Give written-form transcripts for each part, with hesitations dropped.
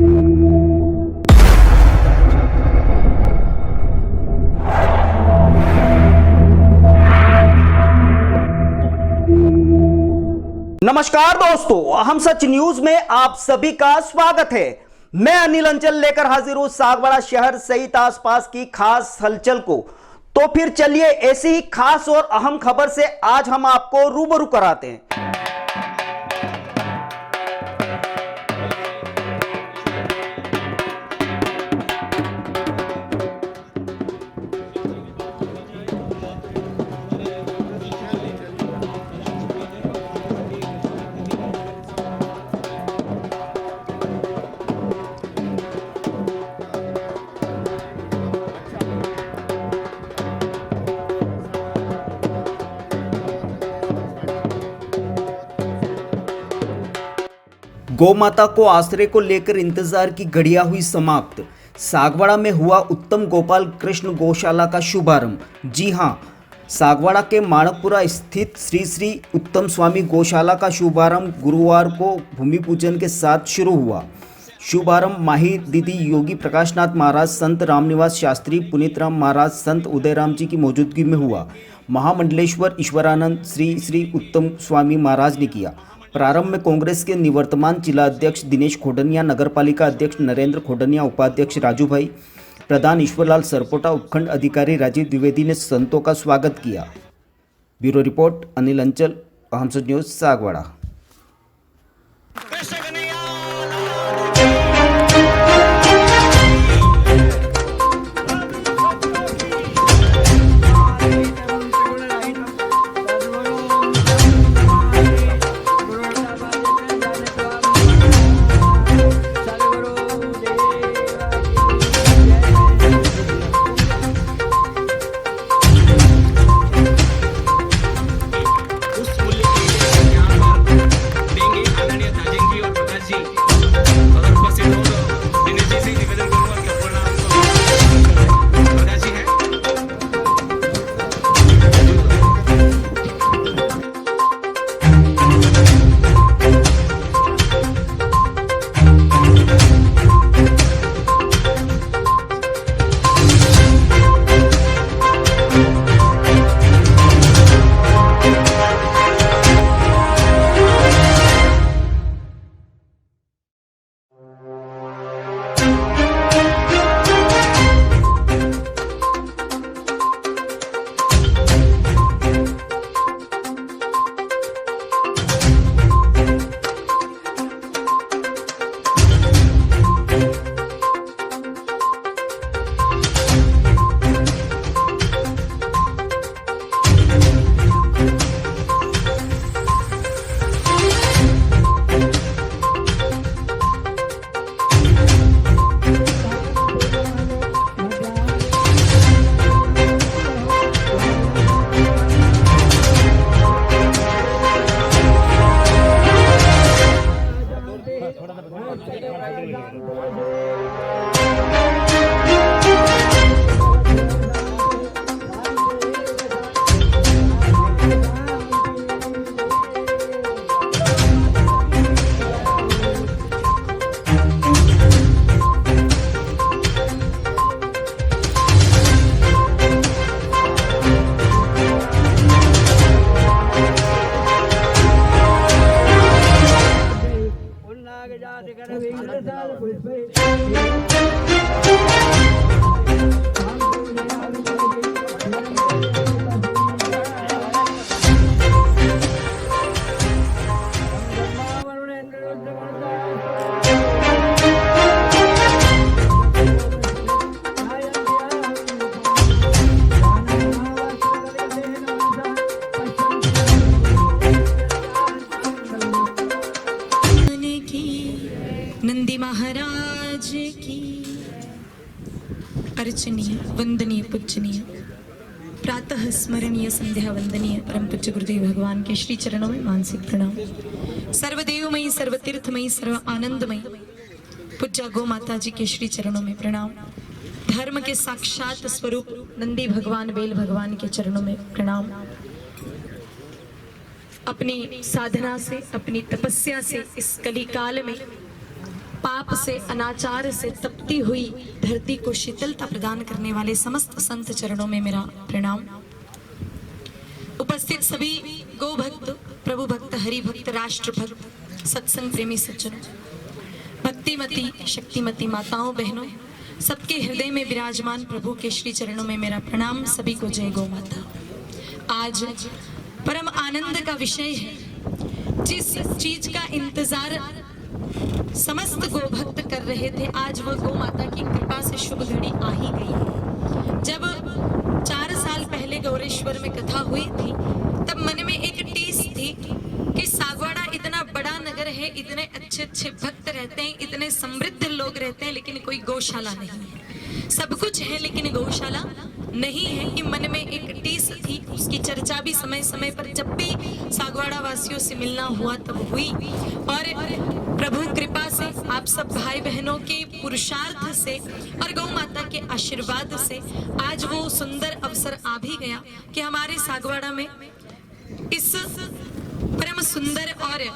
नमस्कार दोस्तों, अहम सच न्यूज में आप सभी का स्वागत है। मैं अनिल अंचल लेकर हाजिर हूं सागवाड़ा शहर सहित आसपास की खास हलचल को। तो फिर चलिए ऐसी ही खास और अहम खबर से आज हम आपको रूबरू कराते हैं। गौ माता को आश्रय को लेकर इंतजार की घड़ियां हुई समाप्त। सागवाड़ा में हुआ उत्तम गोपाल कृष्ण गौशाला का शुभारंभ। जी हां, सागवाड़ा के माणकपुरा स्थित श्री श्री उत्तम स्वामी गौशाला का शुभारंभ गुरुवार को भूमि पूजन के साथ शुरू हुआ। शुभारंभ माही दीदी योगी प्रकाशनाथ महाराज, संत रामनिवास शास्त्री, पुनीत राम महाराज, संत उदयराम जी की मौजूदगी में हुआ। महामंडलेश्वर ईश्वरानंद श्री श्री उत्तम स्वामी महाराज ने किया। प्रारंभ में कांग्रेस के निवर्तमान जिला अध्यक्ष दिनेश खोडनिया, नगरपालिका अध्यक्ष नरेंद्र खोडनिया, उपाध्यक्ष राजू भाई, प्रधान ईश्वरलाल सरपोटा, उपखंड अधिकारी राजीव द्विवेदी ने संतों का स्वागत किया। ब्यूरो रिपोर्ट अनिल अंचल, अहम सच न्यूज, सागवाड़ा। नंदी महाराज की अर्चनीय वंदनीय पूजनीय प्रातः स्मरणीय संध्या वंदनीय परम पूज्य गुरुदेव भगवान के श्री चरणों में मानसिक प्रणाम। सर्वदेवमयी सर्वतीर्थमयी सर्व आनंदमयी पूज्य गौ माता जी के श्री चरणों में प्रणाम। धर्म के साक्षात स्वरूप नंदी भगवान बेल भगवान के चरणों में प्रणाम। अपनी साधना से अपनी तपस्या से इस कली काल में पाप से, अनाचार से तपती हुई धरती को शीतलता प्रदान करने वाले समस्त संत चरणों में मेरा प्रणाम। उपस्थित सभी गौ भक्त, प्रभु भक्त, हरि भक्त, राष्ट्र भक्त, सत्संग प्रेमी सज्जनों, भक्तिमती शक्तिमती माताओं बहनों, सबके हृदय में विराजमान प्रभु के श्री चरणों में मेरा प्रणाम। सभी को जय गौ माता। आज परम आनंद का विषय है, जिस चीज का इंतजार समस्त गो भक्त कर रहे थे, आज वो गौ माता की कृपा से शुभ घड़ी आ ही गई। जब 4 साल पहले गौरेश्वर में कथा हुई थी, तब मन में एक टीस थी कि सागवाड़ा इतना बड़ा नगर है, इतने अच्छे अच्छे भक्त रहते हैं, इतने समृद्ध लोग रहते हैं, लेकिन कोई गौशाला नहीं है। सब कुछ है लेकिन गौशाला नहीं है। कि मन में एक टीस थी, उसकी चर्चा भी समय समय पर जब भी सागवाड़ा वासियों से मिलना हुआ तब हुई। और प्रभु कृपा से, आप सब भाई बहनों के पुरुषार्थ से और गौ माता के आशीर्वाद से आज वो सुंदर अवसर आ भी गया कि हमारे सागवाड़ा में इस परम सुंदर और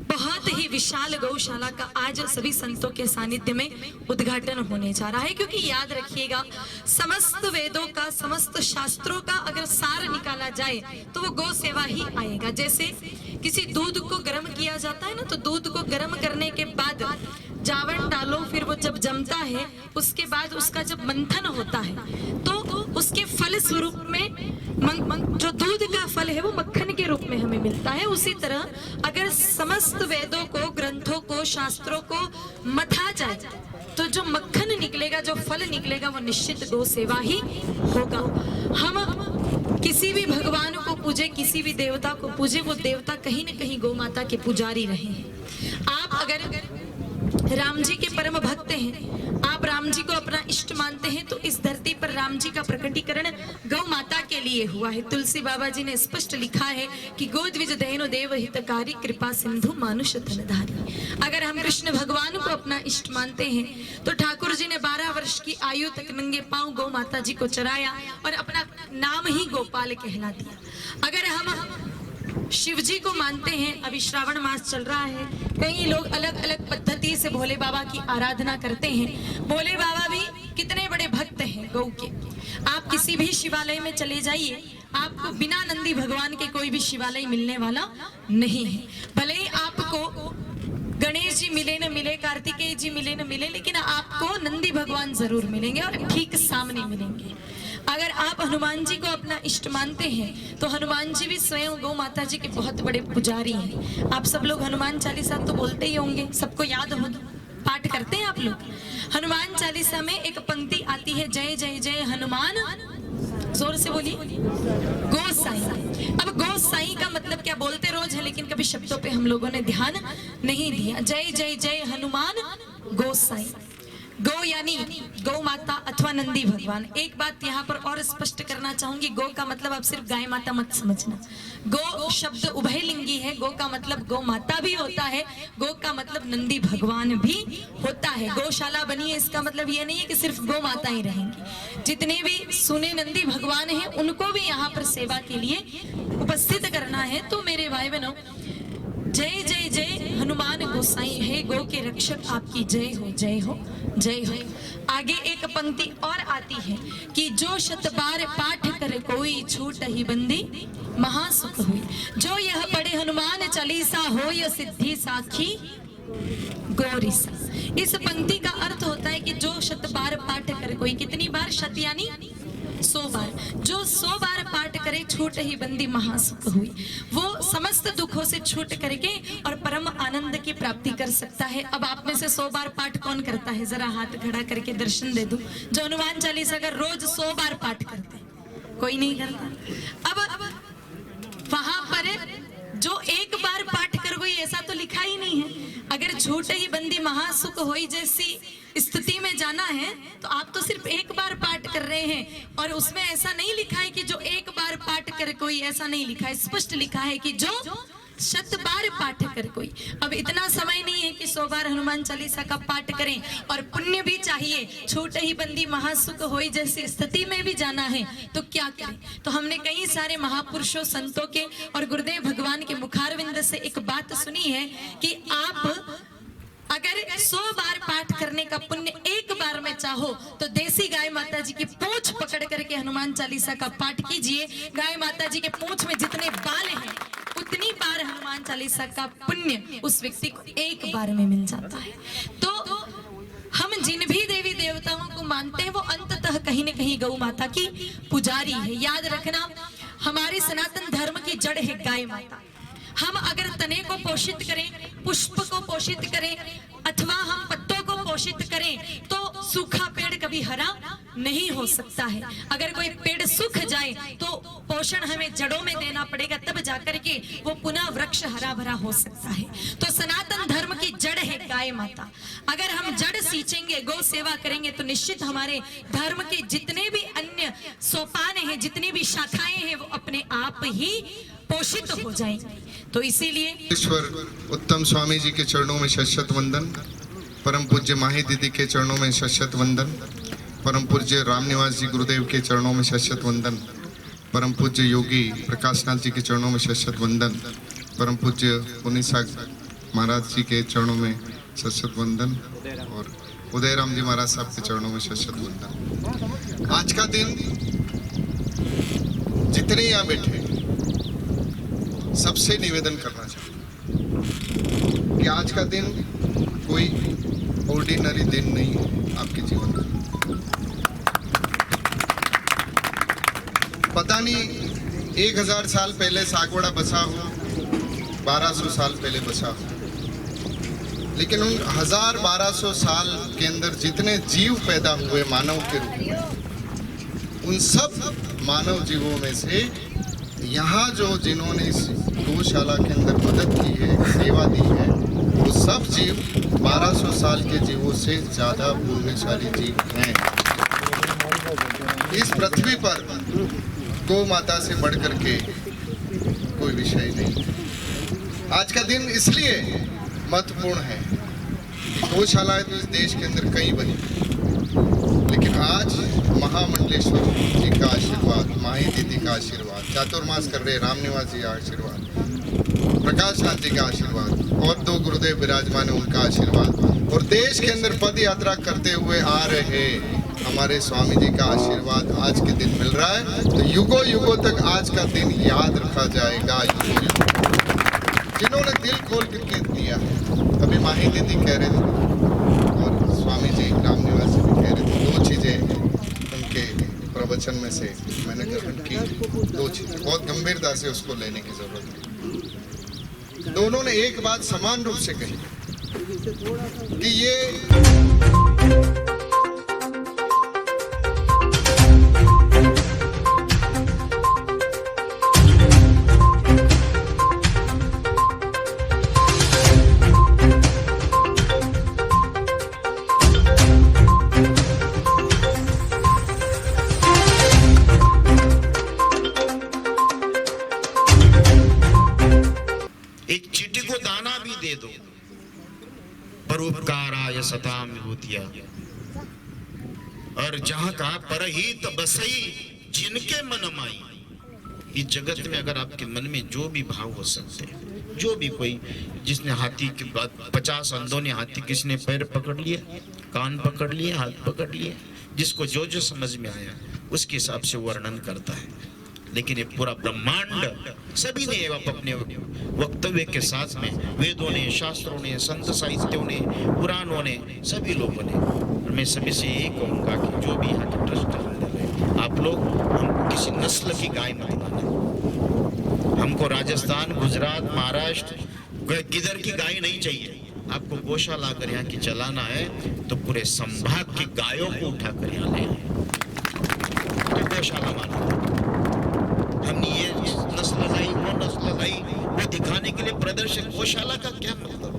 बहुत ही विशाल गौशाला का आज सभी संतों के सानिध्य में उद्घाटन होने जा रहा है। क्योंकि याद रखिएगा, समस्त वेदों का, समस्त शास्त्रों का अगर सार निकाला जाए तो वो गौ सेवा ही आएगा। जैसे किसी दूध को गर्म किया जाता है ना, तो दूध को गर्म करने के बाद जावन डालो, फिर वो जब जमता है उसके बाद उसका जब मंथन होता है तो उसके फल स्वरूप में जो दूध का फल है वो मक्खन के रूप में हमें मिलता है। उसी तरह अगर समस्त वेदों को, ग्रंथों को, शास्त्रों को मथा जाए तो जो मक्खन निकलेगा, जो फल निकलेगा, वो निश्चित गौ सेवा ही होगा। हम किसी भी भगवान को पूजे, किसी भी देवता को पूजे, वो देवता कहीं न कहीं गौ माता के पुजारी रहे हैं। आप अगर राम जी के परम भक्त हैं, आप राम जी को अपना इष्ट मानते हैं, तो इस धरती पर राम जी का प्रकटीकरण गौ माता के लिए हुआ है। तुलसी बाबा जी ने स्पष्ट लिखा है कि गो द्विज दयनो देव हितकारी, कृपा सिंधु मानुष तनधारी। अगर हम कृष्ण भगवान को अपना इष्ट मानते हैं तो ठाकुर जी ने 12 वर्ष की आयु तक नंगे पांव गौ माता जी को चराया और अपना नाम ही गोपाल कहला दिया। अगर हम शिव जी को मानते हैं, अभी श्रावण मास चल रहा है, कई लोग अलग अलग पद्धति से भोले बाबा की आराधना करते हैं। भोले बाबा भी कितने बड़े भक्त हैं गौ के। आप किसी भी शिवालय में चले जाइए, आपको बिना नंदी भगवान के कोई भी शिवालय मिलने वाला नहीं है। भले ही आपको गणेश जी मिले न मिले, कार्तिकेय जी मिले न मिले, लेकिन आपको नंदी भगवान जरूर मिलेंगे और ठीक सामने मिलेंगे। अगर आप हनुमान जी को अपना इष्ट मानते हैं तो हनुमान जी भी स्वयं गौ माता जी के बहुत बड़े पुजारी हैं। आप सब लोग हनुमान चालीसा तो बोलते ही होंगे, सबको याद होगा, पाठ करते हैं आप लोग। हनुमान चालीसा में एक पंक्ति आती है, जय जय जय हनुमान, जोर से बोलिए, गोसाई। अब गोसाई का मतलब क्या, बोलते रोज है लेकिन कभी शब्दों पे हम लोगों ने ध्यान नहीं दिया। जय जय जय हनुमान गोसाई। गौ यानी गौ माता अथवा नंदी भगवान। एक बात यहाँ पर और स्पष्ट करना चाहूंगी, गौ का मतलब आप सिर्फ गाय माता मत समझना। गौ शब्द उभयलिंगी है, गौ का मतलब गौ माता भी होता है, गौ का मतलब नंदी भगवान भी होता है। गौशाला बनी है, इसका मतलब ये नहीं है कि सिर्फ गौ माता ही रहेंगी। जितने भी सुने नंदी भगवान हैं उनको भी यहाँ पर सेवा के लिए उपस्थित करना है। तो मेरे भाई बहनों, जय जय जय हनुमान गोसाई है, गौ के रक्षक आपकी जय हो, जय हो, जय हो। आगे एक पंक्ति और आती है कि जो शत बार पाठ करे कोई, छूट ही बंदी महासुख हुई। जो यह पढ़े हनुमान चालीसा हो या सिद्धि साखी गौरी सा। इस पंक्ति का अर्थ होता है कि जो शत बार पाठ करे कोई, कितनी बार, शत यानी 100 बार, जो 100 बार पाठ करे छूट ही बंदी महासुख हुई। वो समस्त दुखों से छूट करके और परम आनंद की प्राप्ति कर सकता है। अब आप में से 100 बार पाठ कौन करता है, जरा हाथ खड़ा करके दर्शन दे दो। जो हनुमान चालीसा का रोज 100 बार पाठ करते हैं, कोई नहीं करता। अब वहां पर जो एक बार पाठ कर गई ऐसा तो लिखा ही नहीं है। अगर छूट ही बंदी महासुख होई जैसी स्थिति में जाना है तो आप तो सिर्फ एक बार पाठ कर रहे हैं, और उसमें ऐसा नहीं लिखा है कि जो एक बार पाठ कर कोई, ऐसा नहीं लिखा है। स्पष्ट लिखा है कि जो 100 बार पाठ कर कोई। अब इतना समय नहीं है कि 100 बार हनुमान चालीसा का पाठ करें, और पुण्य भी चाहिए, छूट ही बंदी महासुख होई जैसी स्थिति में भी जाना है तो क्या करें। तो हमने कई सारे महापुरुषों, संतों के और गुरुदेव भगवान के मुखारविंद से एक बात सुनी है कि आप अगर 100 करने का पुण्य एक बार में चाहो तो देसी गाय माता जी की पूंछ पकड़ करके हनुमान चालीसा का पाठ कीजिए। गाय माता जी के पूंछ में जितने बाल हैं उतनी बार हनुमान चालीसा का पुण्य उस व्यक्ति को एक बार में मिल जाता है। तो हम जिन भी देवी देवताओं को मानते हैं वो अंततः कहीं न कहीं गौ माता की पुजारी है। याद रखना, हमारे सनातन धर्म की जड़ है गाय माता। हम अगर तने को पोषित करें, पुष्प को पोषित करें अथवा हम पत्तों को पोषित करें तो सूखा पेड़ कभी हरा नहीं हो सकता है। अगर कोई पेड़ सूख जाए तो पोषण हमें जड़ों में देना पड़ेगा, तब जाकर के वो पुनः वृक्ष हरा भरा हो सकता है। तो सनातन धर्म की जड़ है गाय माता। अगर हम जड़ सींचेंगे, गौ सेवा करेंगे तो निश्चित हमारे धर्म के जितने भी अन्य सोपान हैं, जितनी भी शाखाएं हैं वो अपने आप ही पोषित हो जाएंगे। तो इसीलिए ईश्वर उत्तम स्वामी जी के चरणों में शत वंदन, परम पूज्य माही दीदी के चरणों में शत वंदन, परम पूज्य रामनिवास जी गुरुदेव के चरणों में शत वंदन, परम पूज्य योगी प्रकाशनाथ जी के चरणों में शत वंदन, परम पूज्य पुनीसा महाराज जी के चरणों में शत वंदन और उदयराम जी महाराज साहब के चरणों में शत वंदन। आज का दिन जितने यहाँ बैठे सबसे निवेदन करना चाहूँ कि आज का दिन कोई ऑर्डिनरी दिन नहीं है आपके जीवन का। पता नहीं 1000 साल पहले सागवाड़ा बसा हो, 1200 साल पहले बसा हो, लेकिन उन 1200 साल के अंदर जितने जीव पैदा हुए मानव के रूप में, उन सब मानव जीवों में से यहाँ जो जिन्होंने इस गौशाला के अंदर मदद की है, सेवा दी है, वो सब जीव 1200 साल के जीवों से ज्यादा पुण्यशाली जीव हैं। इस पृथ्वी पर गौ माता से बढ़ करके कोई विषय नहीं। आज का दिन इसलिए महत्वपूर्ण है कि गौशालाएं तो इस देश के अंदर कई बनी, लेकिन आज महामंडलेश्वर जी का आशीर्वाद, माही दीदी का आशीर्वाद, चातुर्मास कर रहे रामनिवास जी का आशीर्वाद, प्रकाशनाथ जी का आशीर्वाद और 2 गुरुदेव विराजमान है उनका आशीर्वाद, और देश के अंदर पद यात्रा करते हुए आ रहे हमारे स्वामी जी का आशीर्वाद आज के दिन मिल रहा है। तो युगों युगों तक आज का दिन याद रखा जाएगा। युगों युगों जिन्होंने दिल खोल करके दिया, अभी माही दीदी कह रहे थे और स्वामी जी रामनिवास जी भी कह रहे थे, 2 चीजें उनके प्रवचन में से मैंने ग्रहण की। 2 चीजें बहुत गंभीरता से उसको लेने की जरूरत है। दोनों ने एक बात समान रूप से कही कि ये एक चींटी को दाना भी दे दो, परोपकाराय सताम विभूतिया, और जहां कहा परहित बसई जिनके मन माई। इस जगत में अगर आपके मन में जो भी भाव हो सकते हैं, जो भी कोई, जिसने हाथी के बाद 50 अंधों ने हाथी, किसने पैर पकड़ लिए, कान पकड़ लिए, हाथ पकड़ लिए, जिसको जो जो समझ में आया उसके हिसाब से वर्णन करता है। लेकिन ये पूरा ब्रह्मांड सभी ने अपने वक्तव्य के साथ में, वेदों ने, शास्त्रों ने, संत साहित्यों ने, पुराणों ने, सभी लोगों ने, और मैं सभी से यही कहूँगा कि जो भी यहाँ के ट्रस्ट होल्डर है, आप लोग हमको किसी नस्ल की गाय मत माने। हमको राजस्थान, गुजरात, महाराष्ट्र किधर की गाय नहीं चाहिए। आपको गौशाला अगर यहाँ की चलाना है तो पूरे संभाग की गायों को उठाकर यहाँ ले आए तो गौशाला मानो। हमने ये नस्ल लाई, वो नस्ल लाई, वो दिखाने के लिए प्रदर्शन। गौशाला का क्या मतलब?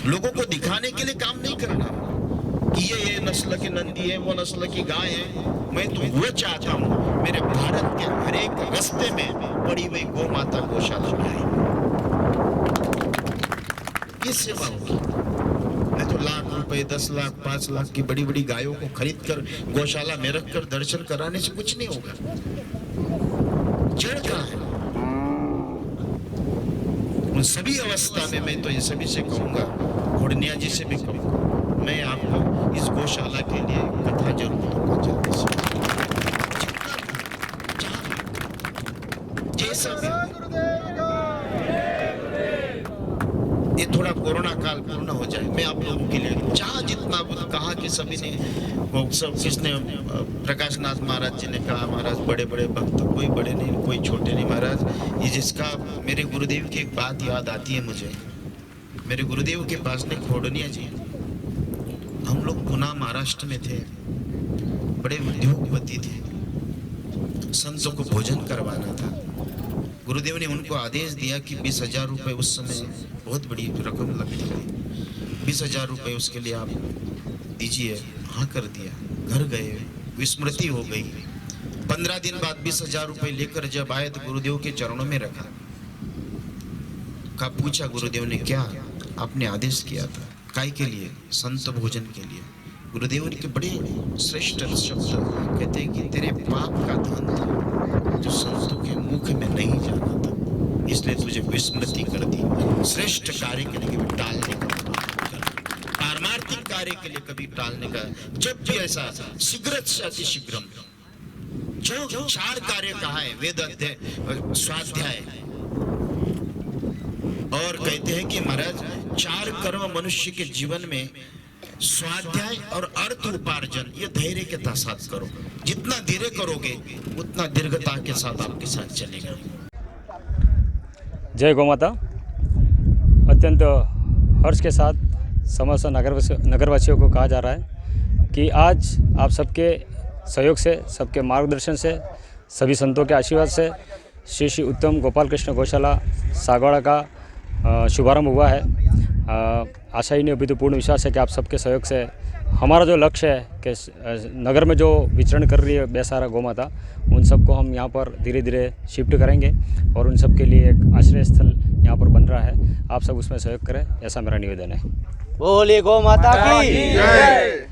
लोगों को दिखाने के लिए काम नहीं करना कि ये नस्ल की नंदी है, वो नस्ल की गाय है। मैं तो वो चाहता हूँ मेरे भारत के हर एक रास्ते में पड़ी हुई गौ माता गौशाला में आए, ये सेवा होगी। मैं तो लाख रुपए, 10 लाख, 5 लाख की बड़ी बड़ी गायों को खरीद कर गौशाला में रखकर दर्शन कराने से कुछ नहीं होगा। जड़ कहाँ है? उन सभी अवस्था में मैं तो ये सभी से कहूंगा, घोड़निया जी से भी कहूंगा, मैं आपको इस गौशाला के लिए कथा जरूर दूंगा जल्दी से। जैसा भी ये थोड़ा कोरोना काल पूर्ण हो जाए, मैं आप लोगों के लिए जहाँ जितना कहा कि सभी ने वो सब किसने प्रकाश नाथ महाराज जी ने कहा, महाराज बड़े बड़े भक्त, कोई बड़े नहीं कोई छोटे नहीं महाराज। ये जिसका मेरे गुरुदेव की एक बात याद आती है मुझे। मेरे गुरुदेव के पास ने खोडनिया जी, हम लोग पुणे महाराष्ट्र में थे, बड़े उद्योगपति थे, संतों को भोजन करवाना था। गुरुदेव ने उनको आदेश दिया कि 20,000 रुपये, उस समय बहुत बड़ी रकम लगती थी, 20,000 रुपये उसके लिए आप दीजिए। हाँ कर दिया, घर गए, विस्मृति हो गई। 15 दिन बाद 20,000 रुपये लेकर जब आए तो गुरुदेव के चरणों में रखा। का पूछा गुरुदेव ने, क्या आपने आदेश किया था? काय के लिए? संत भोजन के लिए। गुरुदेव के बड़े श्रेष्ठ शब्द कहते हैं कि तेरे पाप का धन था जो संतों के मुख में नहीं जाना था, इसलिए तुझे विस्मृति कर दी। श्रेष्ठ कार्य के लिए कभी टालने का, पारमार्थिक कार्य के लिए कभी टालने का, जब भी ऐसा शीघ्र से अति शीघ्रम, जो 4 कार्य कहा है वेद अध्यय, स्वाध्याय, और कहते हैं कि महाराज 4 कर्म मनुष्य के जीवन में स्वाध्याय और अर्थ उपार्जन, ये धैर्य के साथ करो। जितना धीरे करोगे उतना दीर्घता के साथ आपके साथ चलेगा। जय गौ माता। अत्यंत हर्ष के साथ समस्त नगरवासियों को कहा जा रहा है कि आज आप सबके सहयोग से, सबके मार्गदर्शन से, सभी संतों के आशीर्वाद से श्री श्री उत्तम गोपाल कृष्ण गौशाला सागवाड़ा का शुभारंभ हुआ है। आशा ही नहीं, अभी तो पूर्ण विश्वास है कि आप सबके सहयोग से हमारा जो लक्ष्य है कि नगर में जो विचरण कर रही है बेसहारा गौ माता, उन सबको हम यहाँ पर धीरे धीरे शिफ्ट करेंगे और उन सब के लिए एक आश्रय स्थल यहाँ पर बन रहा है। आप सब उसमें सहयोग करें, ऐसा मेरा निवेदन है। बोलिए गौ माता की जय।